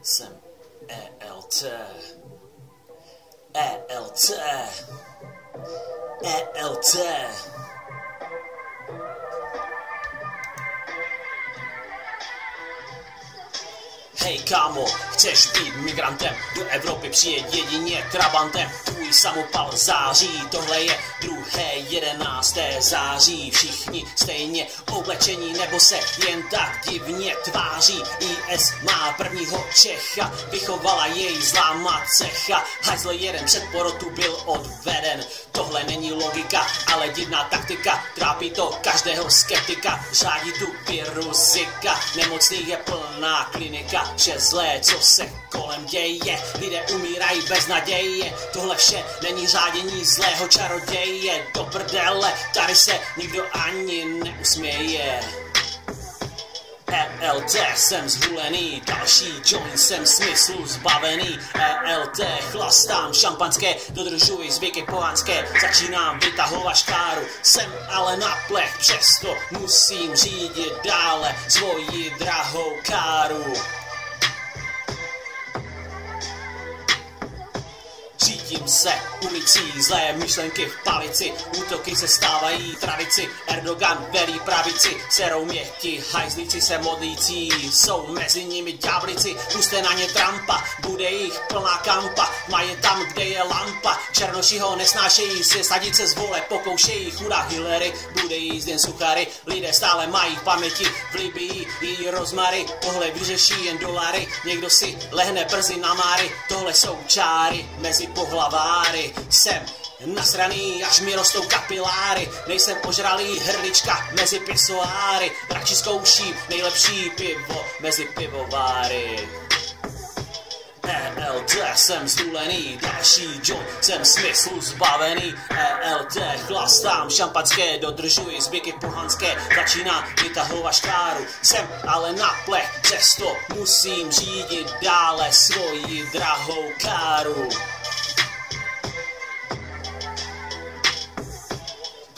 Jsem ELT. ELT. ELT. Hej kámo, chceš být migrantem, do Evropy přijeď jedině trabantem. Tvůj samopal září, tohle je 11. září. Všichni stejně oblečení, nebo se jen tak divně tváří. IS má prvního Čecha, vychovala jej zlá macecha. Hajzl jeden před porotu byl odveden. Tohle není logika, ale divná taktika. Trápí to každého skeptika, řádí tu virusika. Nemocných je plná klinika, vše zlé, co se kolem děje. Lidé umírají bez naděje. Tohle vše není řádění zlého čaroděje. Do prdele, tady se nikdo ani neusměje. ELT jsem zhulený, další joint jsem smyslu zbavený. ELT chlastám šampanské, dodržuji zvyky pohanské, začínám vytahovat škáru. Jsem ale na plech, přesto musím řídit dále svoji drahou káru. Řídím se ulicí, zlé myšlenky v palici, útoky se stávají tradici, Erdogan velí pravici, serou mě ti hajzlíci se modlící, jsou mezi nimi ďáblici, puste na ně Trumpa, bude jich plná kampa, mají tam, kde je lampa, černoši ho nesnášejí, si sadit se z vole pokoušejí, chudá Hillary, bude jíst jen suchary, lidé stále mají v paměti, v Libii její rozmary, tohle vyřeší jen dolary, někdo si lehne brzy na máry, tohle jsou čáry mezi pohlaváry. Jsem nasraný, až mi rostou kapiláry. Nejsem ožralý hrdlička mezi pisoáry. Radši zkouším nejlepší pivo mezi pivováry. ELT jsem zhulený, další joint jsem smyslu zbavený. ELT chlastám šampanské, dodržuji zvyky pohanské, začínám vytahovat škáru. Jsem ale na plech, přesto musím řídit dále svoji drahou káru.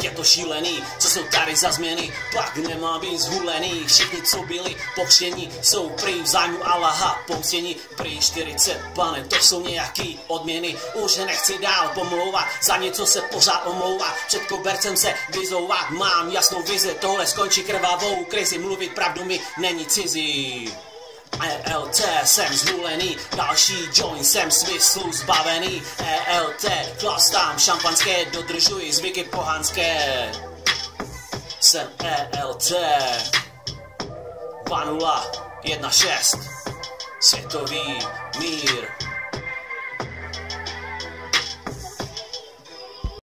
Je to šílený, co jsou tady za změny, pak nemá být zhulený. Všichni, co byli pokřtěni, jsou prý v zájmu Allaha pomstěni. Prý 40 pane, to jsou nějaký odměny. Už nechci dál pomlouvat, za něco se pořád omlouvá. Před kobercem se vyzouvat, mám jasnou vizi, tohle skončí krvavou krizi. Mluvit pravdu mi není cizí. ELT jsem zhulený, další joint jsem smyslu zbavený. ELT chlastám šampanské, dodržuji zvyky pohanské. Jsem ELT 2016, světový mír.